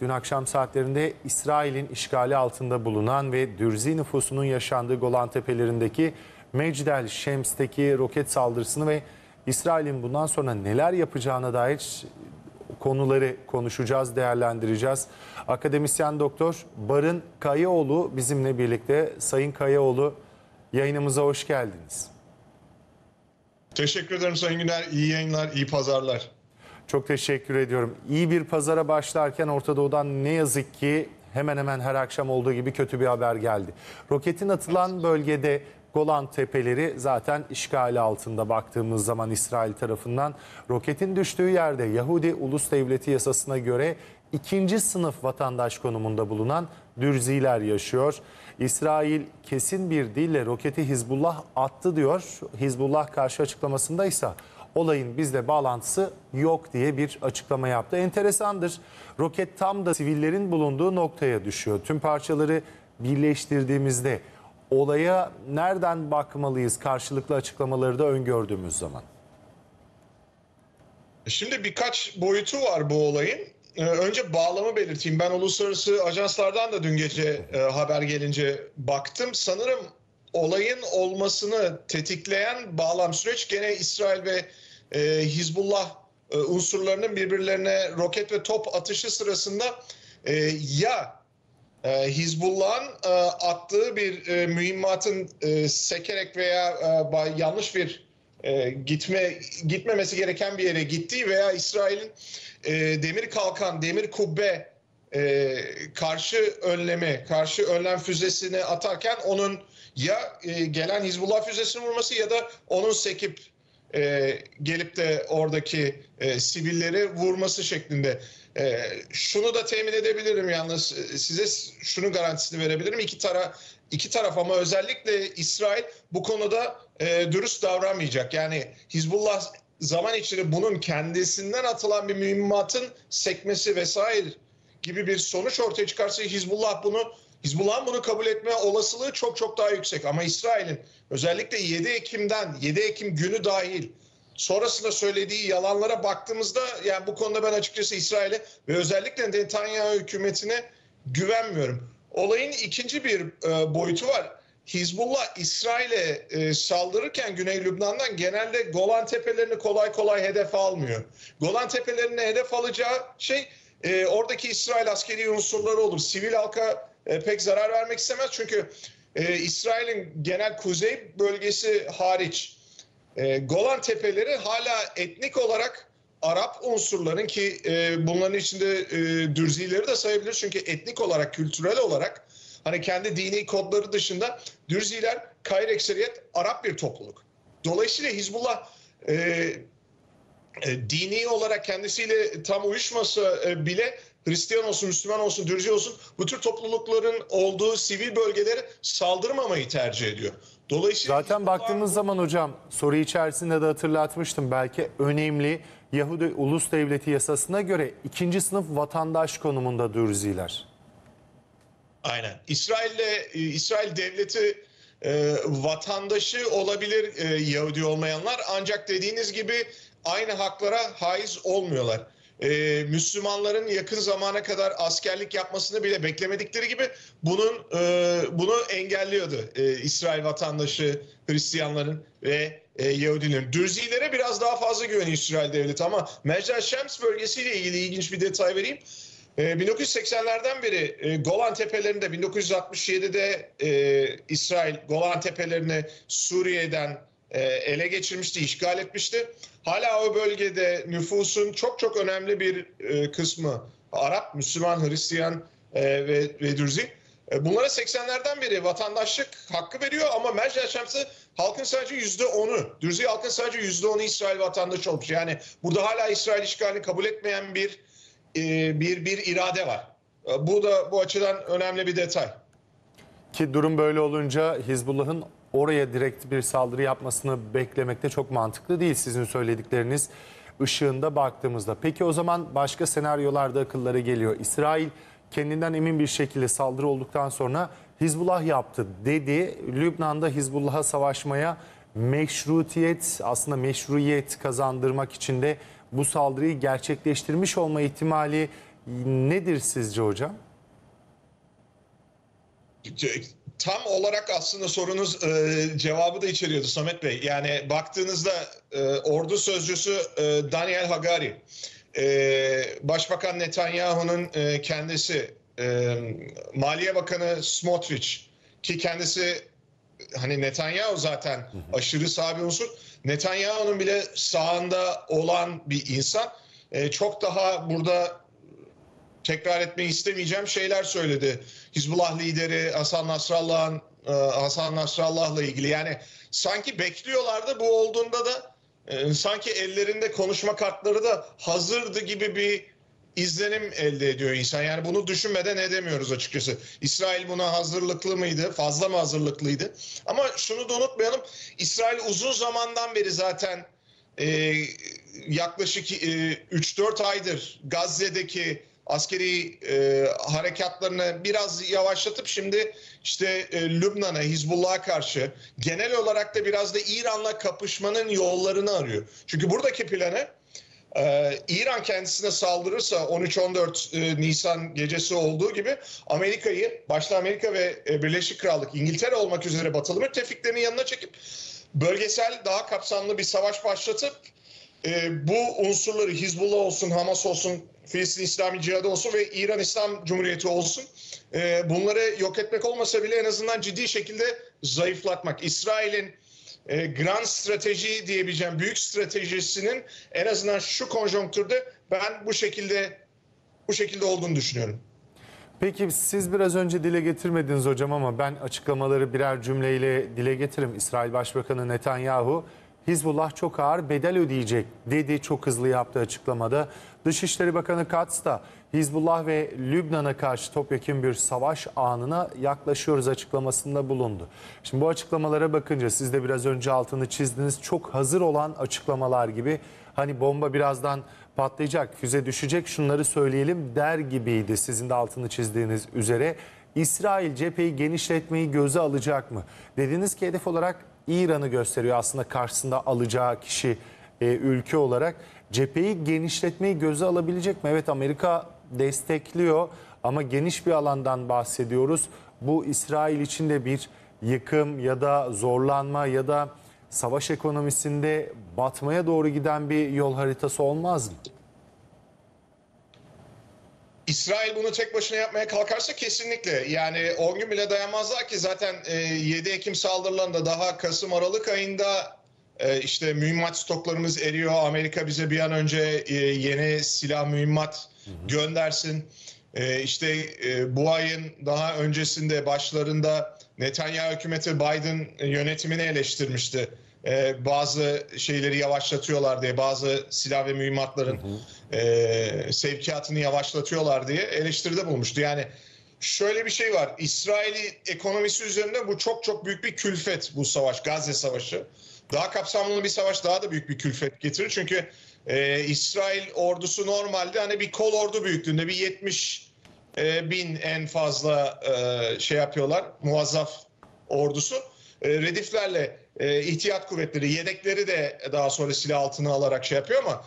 Dün akşam saatlerinde İsrail'in işgali altında bulunan ve Dürzi nüfusunun yaşandığı Golan Tepelerindeki Mecdel Şems'teki roket saldırısını ve İsrail'in bundan sonra neler yapacağına dair konuları konuşacağız, değerlendireceğiz. Akademisyen Doktor Barın Kayaoğlu bizimle birlikte. Sayın Kayaoğlu, yayınımıza hoş geldiniz. Teşekkür ederim Sayın Güner. İyi yayınlar, iyi pazarlar. Çok teşekkür ediyorum. İyi bir pazara başlarken Orta Doğu'dan ne yazık ki hemen hemen her akşam olduğu gibi kötü bir haber geldi. Roketin atılan bölgede Golan Tepeleri zaten işgali altında baktığımız zaman İsrail tarafından. Roketin düştüğü yerde Yahudi Ulus Devleti yasasına göre ikinci sınıf vatandaş konumunda bulunan Dürziler yaşıyor. İsrail kesin bir dille roketi Hizbullah attı diyor. Hizbullah karşı açıklamasında ise olayın bizle bağlantısı yok diye bir açıklama yaptı. Enteresandır. Roket tam da sivillerin bulunduğu noktaya düşüyor. Tüm parçaları birleştirdiğimizde olaya nereden bakmalıyız karşılıklı açıklamaları da öngördüğümüz zaman? Şimdi birkaç boyutu var bu olayın. Önce bağlamı belirteyim. Ben uluslararası ajanslardan da dün gece haber gelince baktım. Sanırım olayın olmasını tetikleyen bağlam süreç gene İsrail ve Hizbullah unsurlarının birbirlerine roket ve top atışı sırasında ya Hizbullah'ın attığı bir mühimmatın sekerek veya yanlış bir gitmemesi gereken bir yere gittiği veya İsrail'in demir kalkan, demir kubbe karşı önlem füzesini atarken onun ya gelen Hizbullah füzesini vurması ya da onun sekip gelip de oradaki sivilleri vurması şeklinde. Şunu da temin edebilirim yalnız size şunun garantisini verebilirim. İki taraf ama özellikle İsrail bu konuda dürüst davranmayacak. Yani Hizbullah zaman içinde bunun kendisinden atılan bir mühimmatın sekmesi vesaire gibi bir sonuç ortaya çıkarsa Hizbullah'ın bunu kabul etme olasılığı çok çok daha yüksek. Ama İsrail'in özellikle 7 Ekim günü dahil sonrasında söylediği yalanlara baktığımızda yani bu konuda ben açıkçası İsrail'e ve özellikle Netanyahu hükümetine güvenmiyorum. Olayın ikinci bir boyutu var. Hizbullah İsrail'e saldırırken Güney Lübnan'dan genelde Golan Tepelerini kolay kolay hedef almıyor. Golan Tepelerini hedef alacağı şey oradaki İsrail askeri unsurları olur. Sivil halka pek zarar vermek istemez. Çünkü İsrail'in genel kuzey bölgesi hariç Golan Tepeleri hala etnik olarak Arap unsurların ki bunların içinde Dürzileri de sayabilir. Çünkü etnik olarak, kültürel olarak hani kendi dini kodları dışında Dürziler gayriekseriyet Arap bir topluluk. Dolayısıyla Hizbullah dini olarak kendisiyle tam uyuşmasa bile Hristiyan olsun, Müslüman olsun, Dürzi olsun bu tür toplulukların olduğu sivil bölgelere saldırmamayı tercih ediyor. Dolayısıyla zaten baktığımız zaman hocam soru içerisinde de hatırlatmıştım belki önemli Yahudi Ulus Devleti yasasına göre ikinci sınıf vatandaş konumunda Dürziler. Aynen. İsrail devleti vatandaşı olabilir Yahudi olmayanlar ancak dediğiniz gibi aynı haklara haiz olmuyorlar. Müslümanların yakın zamana kadar askerlik yapmasını bile beklemedikleri gibi bunu engelliyordu İsrail vatandaşı Hristiyanların ve Yahudilerin. Dürzilere biraz daha fazla güveniyor İsrail devleti ama Mecdel Şems bölgesiyle ilgili ilginç bir detay vereyim. 1980'lerden beri Golan Tepelerinde 1967'de İsrail Golan Tepelerini Suriye'den ele geçirmişti, işgal etmişti. Hala o bölgede nüfusun çok çok önemli bir kısmı Arap, Müslüman, Hristiyan ve Dürzi. Bunlara 80'lerden beri vatandaşlık hakkı veriyor ama Mecdel Şems'e halkın sadece %10'u, Dürzi halkın sadece %10'u İsrail vatandaşı olmuş. Yani burada hala İsrail işgalini kabul etmeyen bir irade var. Bu da bu açıdan önemli bir detay. Ki durum böyle olunca Hizbullah'ın oraya direkt bir saldırı yapmasını beklemek de çok mantıklı değil sizin söyledikleriniz ışığında baktığımızda. Peki o zaman başka senaryolarda akıllara geliyor. İsrail kendinden emin bir şekilde saldırı olduktan sonra Hizbullah yaptı dedi. Lübnan'da Hizbullah'a savaşmaya meşruiyet kazandırmak için de bu saldırıyı gerçekleştirmiş olma ihtimali nedir sizce hocam? Tam olarak aslında sorunuz cevabı da içeriyordu Samet Bey. Yani baktığınızda ordu sözcüsü Daniel Hagari, Başbakan Netanyahu'nun kendisi, Maliye Bakanı Smotrich ki kendisi hani Netanyahu zaten aşırı sağ bir unsur. Netanyahu'nun bile sağında olan bir insan çok daha burada tekrar etmeyi istemeyeceğim şeyler söyledi. Hizbullah lideri Hasan Nasrallah'la ilgili. Yani sanki bekliyorlardı, bu olduğunda da sanki ellerinde konuşma kartları da hazırdı gibi bir izlenim elde ediyor insan. Yani bunu düşünmeden edemiyoruz açıkçası. İsrail buna hazırlıklı mıydı? Fazla mı hazırlıklıydı? Ama şunu da unutmayalım. İsrail uzun zamandan beri zaten yaklaşık 3-4 aydır Gazze'deki askeri harekatlarını biraz yavaşlatıp şimdi işte Lübnan'a, Hizbullah'a karşı genel olarak da biraz da İran'la kapışmanın yollarını arıyor. Çünkü buradaki planı İran kendisine saldırırsa 13-14 Nisan gecesi olduğu gibi Amerika'yı, başta Amerika ve Birleşik Krallık, İngiltere olmak üzere batılı müttefiklerinin yanına çekip bölgesel daha kapsamlı bir savaş başlatıp bu unsurları Hizbullah olsun, Hamas olsun, Filistin İslami Cihadı olsun ve İran İslam Cumhuriyeti olsun bunları yok etmek olmasa bile en azından ciddi şekilde zayıflatmak. İsrail'in grand strateji diyebileceğim büyük stratejisinin en azından şu konjonktürde ben bu şekilde olduğunu düşünüyorum. Peki siz biraz önce dile getirmediniz hocam ama ben açıklamaları birer cümleyle dile getiririm. İsrail Başbakanı Netanyahu, Hizbullah çok ağır bedel ödeyecek dedi çok hızlı yaptığı açıklamada. Dışişleri Bakanı Katz da Hizbullah ve Lübnan'a karşı topyekun bir savaş anına yaklaşıyoruz açıklamasında bulundu. Şimdi bu açıklamalara bakınca siz de biraz önce altını çizdiniz, çok hazır olan açıklamalar gibi, hani bomba birazdan patlayacak, füze düşecek, şunları söyleyelim der gibiydi sizin de altını çizdiğiniz üzere. İsrail cepheyi genişletmeyi göze alacak mı? Dediniz ki hedef olarak İran'ı gösteriyor aslında karşısında alacağı kişi ülke olarak. Cepheyi genişletmeyi göze alabilecek mi? Evet, Amerika destekliyor ama geniş bir alandan bahsediyoruz. Bu İsrail için de bir yıkım ya da zorlanma ya da savaş ekonomisinde batmaya doğru giden bir yol haritası olmaz mı? İsrail bunu tek başına yapmaya kalkarsa kesinlikle, yani 10 gün bile dayanmazlar ki zaten 7 Ekim saldırılarında daha Kasım-Aralık ayında işte mühimmat stoklarımız eriyor. Amerika bize bir an önce yeni silah mühimmat göndersin. İşte bu ayın daha öncesinde başlarında Netanyahu hükümeti Biden yönetimini eleştirmişti. Bazı şeyleri yavaşlatıyorlar diye, bazı silah ve mühimmatların sevkiyatını yavaşlatıyorlar diye eleştiride bulmuştu. Yani şöyle bir şey var. İsrail ekonomisi üzerinde bu çok çok büyük bir külfet, bu savaş, Gazze Savaşı. Daha kapsamlı bir savaş daha da büyük bir külfet getirir. Çünkü İsrail ordusu normalde hani bir kol ordu büyüklüğünde, bir 70 bin en fazla şey yapıyorlar, muazzaf ordusu. Rediflerle ihtiyat kuvvetleri, yedekleri de daha sonra silah altına alarak şey yapıyor ama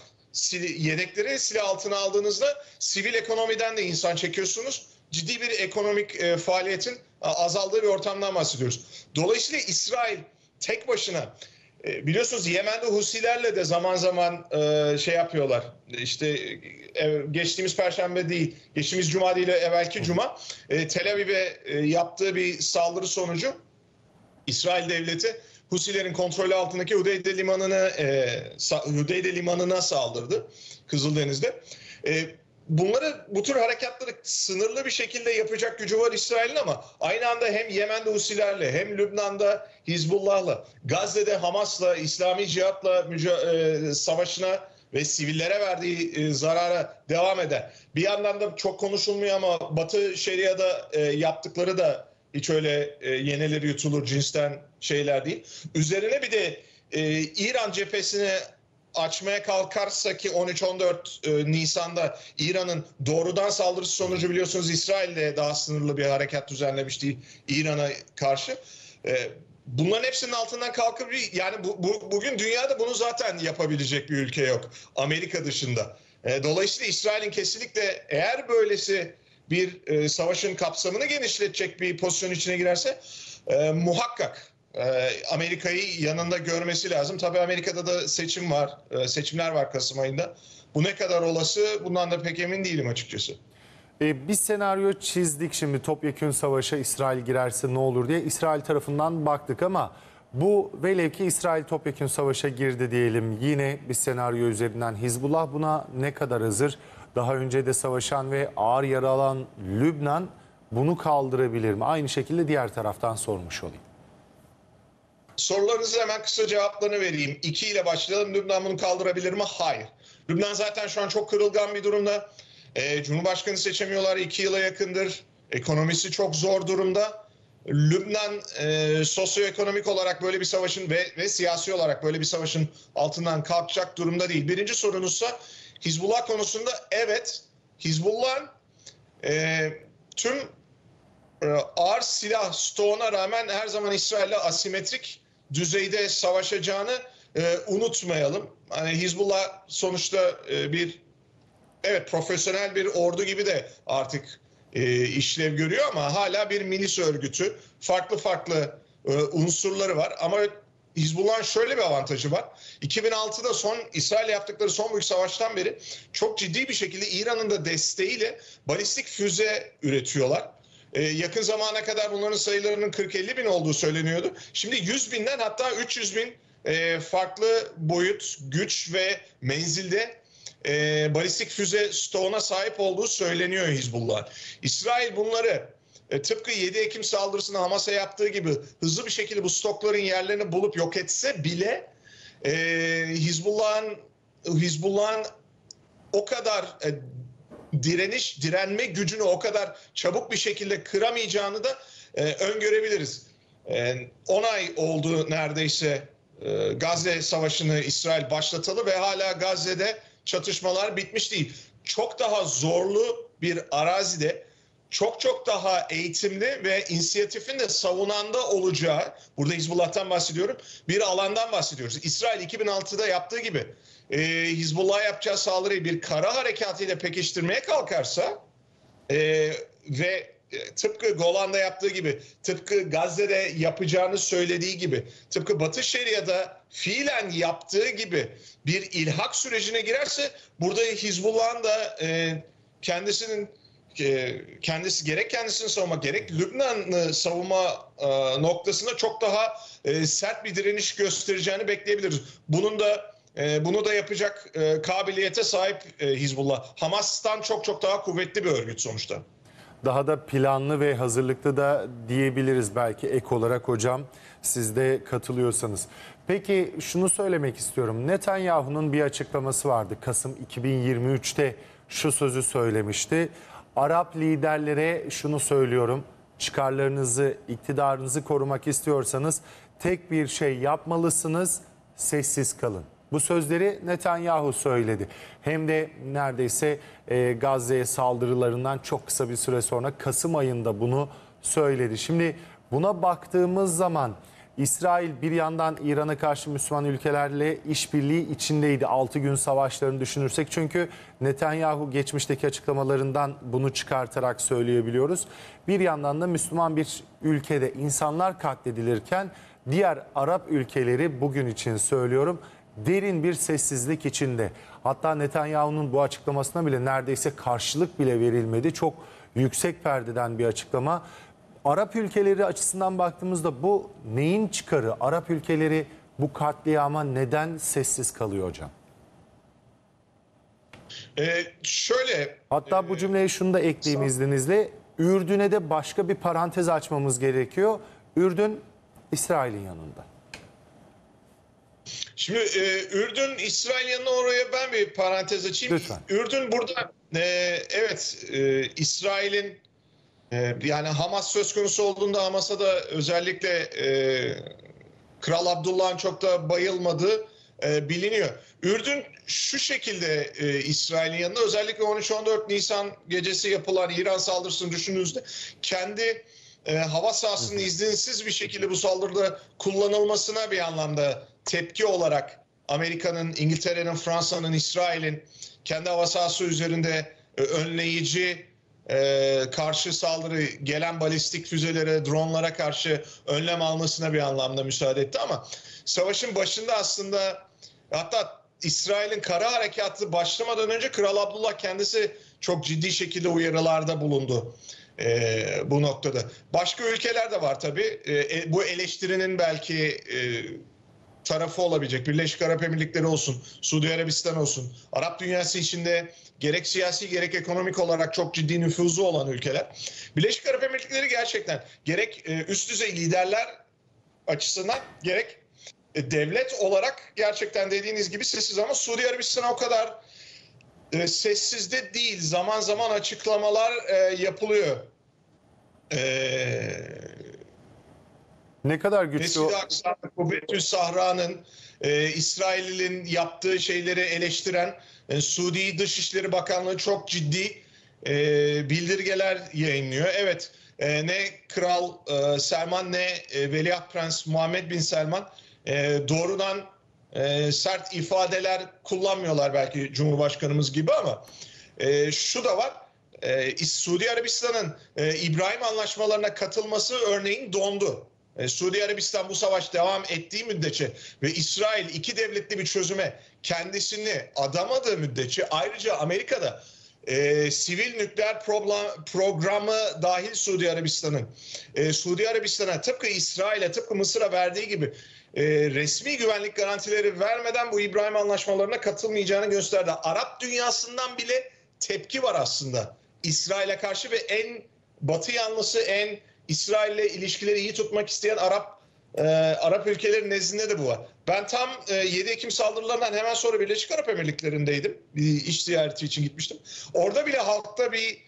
yedekleri silah altına aldığınızda sivil ekonomiden de insan çekiyorsunuz. Ciddi bir ekonomik faaliyetin azaldığı bir ortamdan bahsediyoruz. Dolayısıyla İsrail tek başına, biliyorsunuz Yemen'de Husilerle de zaman zaman şey yapıyorlar. İşte geçtiğimiz Perşembe değil, geçtiğimiz Cuma değil, evvelki Cuma Tel Aviv'e yaptığı bir saldırı sonucu İsrail devleti Husilerin kontrolü altındaki Hudeyde Limanı'na saldırdı Kızıldeniz'de. Bu tür harekatları sınırlı bir şekilde yapacak gücü var İsrail'in ama aynı anda hem Yemen'de Husilerle, hem Lübnan'da Hizbullah'la, Gazze'de Hamas'la, İslami Cihat'la savaşına ve sivillere verdiği zarara devam eder. Bir yandan da çok konuşulmuyor ama Batı Şeria'da yaptıkları da hiç öyle yenilir yutulur cinsten şeyler değil. Üzerine bir de İran cephesini açmaya kalkarsa ki 13-14 Nisan'da İran'ın doğrudan saldırısı sonucu biliyorsunuz İsrail'de daha sınırlı bir harekat düzenlemişti İran'a karşı. Bunların hepsinin altından kalkıp yani bugün dünyada bunu zaten yapabilecek bir ülke yok Amerika dışında. Dolayısıyla İsrail'in kesinlikle eğer böylesi bir savaşın kapsamını genişletecek bir pozisyon içine girerse muhakkak Amerika'yı yanında görmesi lazım. Tabii Amerika'da da seçim var, seçimler var Kasım ayında. Bu ne kadar olası bundan da pek emin değilim açıkçası. Bir senaryo çizdik şimdi topyekün savaşa İsrail girerse ne olur diye. İsrail tarafından baktık ama bu velev ki İsrail topyekün savaşa girdi diyelim. Yine bir senaryo üzerinden Hizbullah buna ne kadar hazır? Daha önce de savaşan ve ağır yara alan Lübnan bunu kaldırabilir mi? Aynı şekilde diğer taraftan sormuş olayım. Sorularınızı hemen kısa cevaplarını vereyim. 2 ile başlayalım. Lübnan bunu kaldırabilir mi? Hayır. Lübnan zaten şu an çok kırılgan bir durumda. Cumhurbaşkanı seçemiyorlar. 2 yıla yakındır. Ekonomisi çok zor durumda. Lübnan sosyoekonomik olarak böyle bir savaşın ve siyasi olarak böyle bir savaşın altından kalkacak durumda değil. Birinci sorunuzsa Hizbullah konusunda evet. Hizbullah'ın tüm ağır silah stoğuna rağmen her zaman İsrail'le asimetrik düzeyde savaşacağını unutmayalım. Hani Hizbullah sonuçta profesyonel bir ordu gibi de artık işlev görüyor ama hala bir milis örgütü. Farklı unsurları var ama Hizbullah'ın şöyle bir avantajı var. 2006'da İsrail'le yaptıkları son büyük savaştan beri çok ciddi bir şekilde İran'ın da desteğiyle balistik füze üretiyorlar. Yakın zamana kadar bunların sayılarının 40-50 bin olduğu söyleniyordu. Şimdi 100 binden hatta 300 bin farklı boyut, güç ve menzilde balistik füze stoğuna sahip olduğu söyleniyor Hizbullah. İsrail bunları tıpkı 7 Ekim saldırısını Hamas'a yaptığı gibi hızlı bir şekilde bu stokların yerlerini bulup yok etse bile Hizbullah'ın o kadar direnme gücünü o kadar çabuk bir şekilde kıramayacağını da öngörebiliriz. 10 ay oldu neredeyse Gazze Savaşı'nı İsrail başlatalı ve hala Gazze'de çatışmalar bitmiş değil. Çok daha zorlu bir arazide, çok daha eğitimli ve inisiyatifin de savunanda olacağı, burada Hizbullah'tan bahsediyorum, bir alandan bahsediyoruz. İsrail 2006'da yaptığı gibi Hizbullah'a yapacağı saldırıyı bir kara harekatıyla pekiştirmeye kalkarsa ve tıpkı Golan'da yaptığı gibi, tıpkı Gazze'de yapacağını söylediği gibi, tıpkı Batı Şeria'da fiilen yaptığı gibi bir ilhak sürecine girerse burada Hizbullah'ın da gerek kendisini savunma gerek Lübnan'ı savunma noktasında çok daha sert bir direniş göstereceğini bekleyebiliriz. Bunu da yapacak kabiliyete sahip Hizbullah. Hamas'tan çok daha kuvvetli bir örgüt sonuçta. Daha da planlı ve hazırlıklı da diyebiliriz belki ek olarak hocam, siz de katılıyorsanız. Peki şunu söylemek istiyorum. Netanyahu'nun bir açıklaması vardı. Kasım 2023'te şu sözü söylemişti. Arap liderlere şunu söylüyorum. Çıkarlarınızı, iktidarınızı korumak istiyorsanız tek bir şey yapmalısınız. Sessiz kalın. Bu sözleri Netanyahu söyledi. Hem de neredeyse Gazze'ye saldırılarından çok kısa bir süre sonra Kasım ayında bunu söyledi. Şimdi buna baktığımız zaman İsrail bir yandan İran'a karşı Müslüman ülkelerle işbirliği içindeydi. 6 gün savaşlarını düşünürsek çünkü Netanyahu geçmişteki açıklamalarından bunu çıkartarak söyleyebiliyoruz. Bir yandan da Müslüman bir ülkede insanlar katledilirken diğer Arap ülkeleri bugün için söylüyorum derin bir sessizlik içinde. Hatta Netanyahu'nun bu açıklamasına bile neredeyse karşılık bile verilmedi. Çok yüksek perdeden bir açıklama. Arap ülkeleri açısından baktığımızda bu neyin çıkarı? Arap ülkeleri bu katliama neden sessiz kalıyor hocam? Hatta bu cümleye şunu da ekleyeyim izninizle. Ürdün'e de başka bir parantez açmamız gerekiyor. Ürdün İsrail'in yanında. Şimdi Ürdün, İsrail yanına oraya ben bir parantez açayım. Lütfen. Ürdün burada İsrail'in yani Hamas söz konusu olduğunda Hamas'a da özellikle Kral Abdullah'ın çok da bayılmadığı biliniyor. Ürdün şu şekilde İsrail'in yanında özellikle 13-14 Nisan gecesi yapılan İran saldırısını düşündüğünüzde kendi hava sahasının izinsiz bir şekilde bu saldırıda kullanılmasına bir anlamda tepki olarak Amerika'nın, İngiltere'nin, Fransa'nın, İsrail'in kendi hava sahası üzerinde önleyici karşı saldırı, gelen balistik füzelere, dronlara karşı önlem almasına bir anlamda müsaade etti. Ama savaşın başında aslında, hatta İsrail'in kara harekatı başlamadan önce Kral Abdullah kendisi çok ciddi şekilde uyarılarda bulundu bu noktada. Başka ülkeler de var tabii. Bu eleştirinin belki tarafı olabilecek. Birleşik Arap Emirlikleri olsun, Suudi Arabistan olsun. Arap dünyası içinde gerek siyasi gerek ekonomik olarak çok ciddi nüfuzu olan ülkeler. Birleşik Arap Emirlikleri gerçekten gerek üst düzey liderler açısından gerek devlet olarak gerçekten dediğiniz gibi sessiz, ama Suudi Arabistan o kadar sessiz de değil. Zaman zaman açıklamalar yapılıyor. Ne kadar güçlü Mescid-i Aksa, Kubbetü Sahra'nın İsrail'in yaptığı şeyleri eleştiren Suudi Dışişleri Bakanlığı çok ciddi bildirgeler yayınlıyor. Evet, ne Kral Selman ne Veliaht Prens Muhammed Bin Selman doğrudan sert ifadeler kullanmıyorlar belki Cumhurbaşkanımız gibi, ama şu da var. Suudi Arabistan'ın İbrahim anlaşmalarına katılması örneğin dondu. Suudi Arabistan bu savaş devam ettiği müddetçe ve İsrail iki devletli bir çözüme kendisini adamadığı müddetçe, ayrıca Amerika'da sivil nükleer programı dahil Suudi Arabistan'ın Suudi Arabistan'a tıpkı İsrail'e, tıpkı Mısır'a verdiği gibi resmi güvenlik garantileri vermeden bu İbrahim anlaşmalarına katılmayacağını gösterdi. Arap dünyasından bile tepki var aslında İsrail'e karşı ve en Batı yanlısı, en İsrail'le ilişkileri iyi tutmak isteyen Arap ülkeleri nezdinde de bu var. Ben tam 7 Ekim saldırılarından hemen sonra Birleşik Arap Emirlikleri'ndeydim. Bir iş ziyareti için gitmiştim. Orada bile halkta bir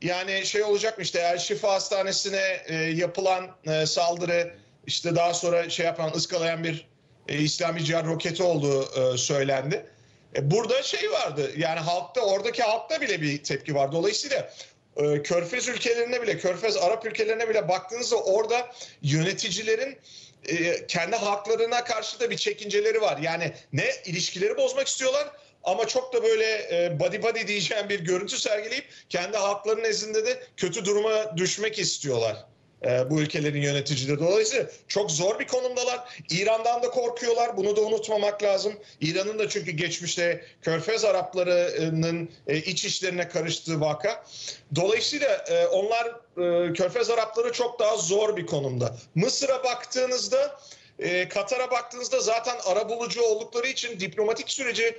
yani şey olacakmış, işte El Şifa Hastanesi'ne yapılan saldırı, işte daha sonra şey yapan, ıskalayan bir İslami Cihad roketi olduğu söylendi. Burada şey vardı, yani halkta, oradaki halkta bile bir tepki var. Dolayısıyla Körfez ülkelerine bile, Körfez Arap ülkelerine bile baktığınızda orada yöneticilerin kendi haklarına karşı da bir çekinceleri var. Yani ne ilişkileri bozmak istiyorlar, ama çok da böyle body body diyeceğim bir görüntü sergileyip kendi halklarının nezdinde de kötü duruma düşmek istiyorlar. Bu ülkelerin yöneticileri. Dolayısıyla çok zor bir konumdalar. İran'dan da korkuyorlar. Bunu da unutmamak lazım. İran'ın da çünkü geçmişte Körfez Araplarının iç işlerine karıştığı vaka. Dolayısıyla onlar, Körfez Arapları çok daha zor bir konumda. Mısır'a baktığınızda, Katar'a baktığınızda zaten arabulucu oldukları için diplomatik süreci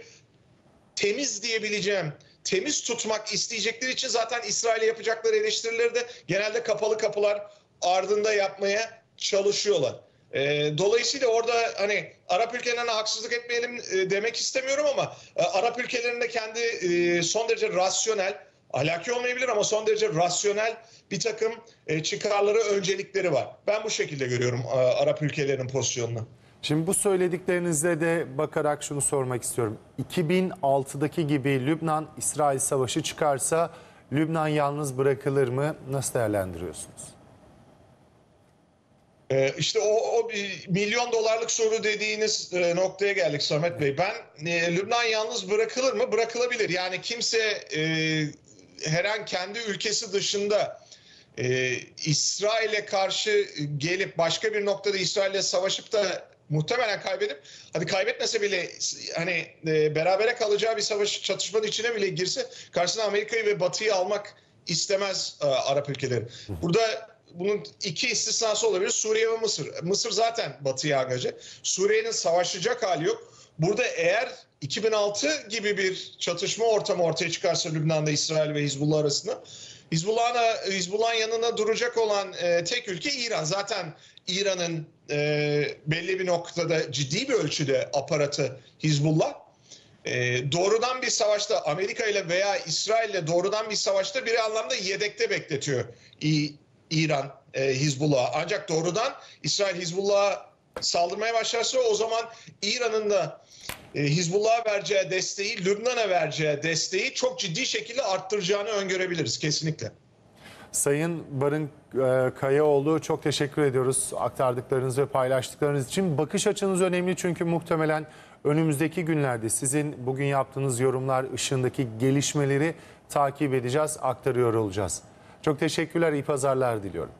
temiz diyebileceğim, temiz tutmak isteyecekleri için zaten İsrail'e yapacakları eleştirileri de genelde kapalı kapılar ardında yapmaya çalışıyorlar. Dolayısıyla orada hani Arap ülkelerine haksızlık etmeyelim demek istemiyorum, ama Arap ülkelerinde kendi son derece rasyonel, ahlaki olmayabilir ama son derece rasyonel bir takım çıkarları, öncelikleri var. Ben bu şekilde görüyorum Arap ülkelerinin pozisyonunu. Şimdi bu söylediklerinizde de bakarak şunu sormak istiyorum. 2006'daki gibi Lübnan-İsrail savaşı çıkarsa Lübnan yalnız bırakılır mı? Nasıl değerlendiriyorsunuz? İşte o bir milyon dolarlık soru dediğiniz noktaya geldik Samet Bey. Ben Lübnan yalnız bırakılır mı? Bırakılabilir. Yani kimse her an kendi ülkesi dışında İsrail'e karşı gelip başka bir noktada İsrail'le savaşıp da muhtemelen kaybedip, hadi kaybetmese bile hani berabere kalacağı bir savaş, çatışmanın içine bile girse karşısına Amerika'yı ve Batı'yı almak istemez Arap ülkeleri. Burada bunun iki istisnası olabilir. Suriye ve Mısır. Mısır zaten Batı'ya angajı. Suriye'nin savaşacak hali yok. Burada eğer 2006 gibi bir çatışma ortamı ortaya çıkarsa Lübnan'da İsrail ve Hizbullah arasında, Hizbullah'ın yanına duracak olan tek ülke İran. Zaten İran'ın belli bir noktada ciddi bir ölçüde aparatı Hizbullah. Doğrudan bir savaşta Amerika ile veya İsrail ile doğrudan bir savaşta bir anlamda yedekte bekletiyor İran Hizbullah'a. Ancak doğrudan İsrail Hizbullah'a saldırmaya başlarsa o zaman İran'ın da Hizbullah'a vereceği desteği, Lübnan'a vereceği desteği çok ciddi şekilde arttıracağını öngörebiliriz kesinlikle. Sayın Barın Kayaoğlu, çok teşekkür ediyoruz aktardıklarınız ve paylaştıklarınız için. Bakış açınız önemli çünkü muhtemelen Önümüzdeki günlerde sizin bugün yaptığınız yorumlar ışığındaki gelişmeleri takip edeceğiz, aktarıyor olacağız. Çok teşekkürler, iyi pazarlar diliyorum.